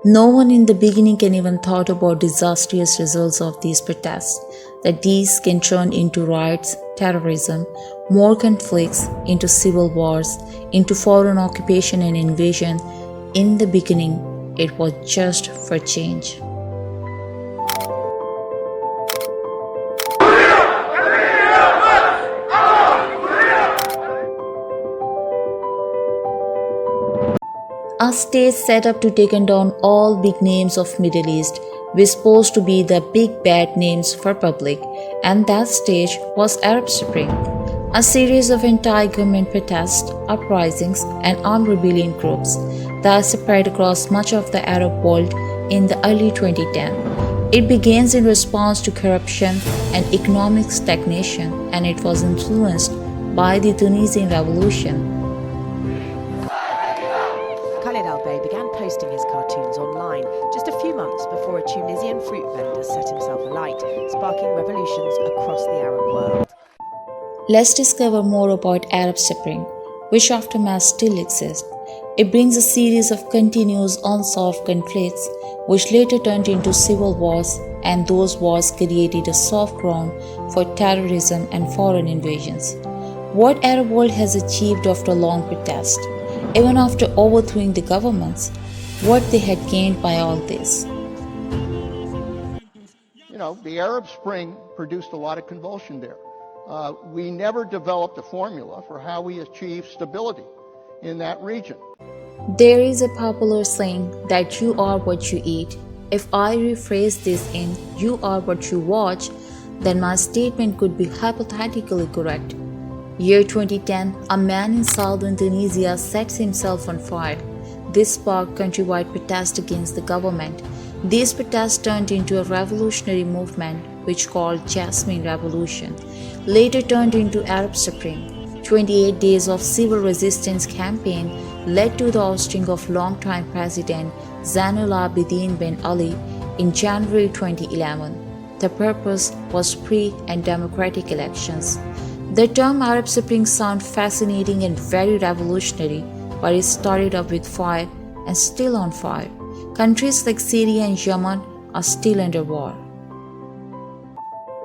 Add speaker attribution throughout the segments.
Speaker 1: No one in the beginning can even thought about disastrous results of these protests, that these can turn into riots, terrorism, more conflicts, into civil wars, into foreign occupation and invasion. In the beginning, it was just for change. A stage set up to take down all big names of Middle East was supposed to be the big bad names for public, and that stage was Arab Spring, a series of anti-government protests, uprisings, and armed rebellion groups that spread across much of the Arab world in the early 2010s. It began in response to corruption and economic stagnation, and it was influenced by the Tunisian Revolution.
Speaker 2: Began posting his cartoons online just a few months before a Tunisian fruit vendor set himself alight, sparking revolutions across the Arab world.
Speaker 1: Let's discover more about Arab Spring, which aftermath still exists. It brings a series of continuous unsolved conflicts, which later turned into civil wars, and those wars created a soft ground for terrorism and foreign invasions. What Arab world has achieved after long protest? Even after overthrowing the governments, what they had gained by all this.
Speaker 3: The Arab Spring produced a lot of convulsion there. We never developed a formula for how we achieve stability in that region.
Speaker 1: There is a popular saying that you are what you eat. If I rephrase this in you are what you watch, then my statement could be hypothetically correct. Year 2010, a man in southern Tunisia sets himself on fire. This sparked countrywide protest against the government. These protests turned into a revolutionary movement which called Jasmine Revolution, later turned into Arab Spring. 28 days of civil resistance campaign led to the ousting of longtime President Zainul Abidine bin Ali in January 2011. The purpose was free and democratic elections. The term Arab Spring sounds fascinating and very revolutionary, but it started up with fire and still on fire. Countries like Syria and Yemen are still under war.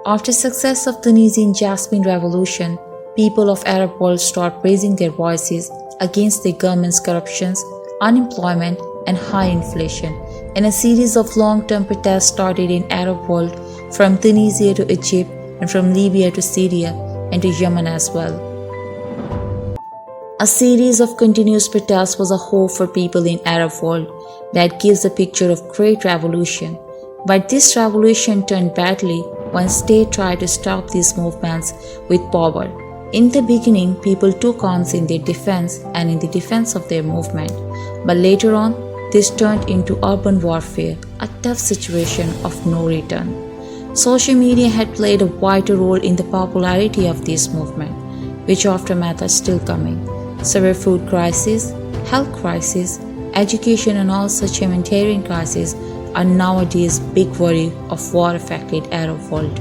Speaker 1: After success of Tunisian Jasmine Revolution, people of Arab world start raising their voices against the government's corruptions, unemployment, and high inflation, and a series of long-term protests started in Arab world from Tunisia to Egypt and from Libya to Syria and to Yemen as well. A series of continuous protests was a hope for people in Arab world that gives a picture of great revolution. But this revolution turned badly when state tried to stop these movements with power. In the beginning, people took arms in their defense and in the defense of their movement. But later on, this turned into urban warfare, a tough situation of no return. Social media had played a vital role in the popularity of this movement, which aftermath are still coming. Severe food crisis, health crisis, education and all such humanitarian crises are nowadays big worry of war-affected Arab world.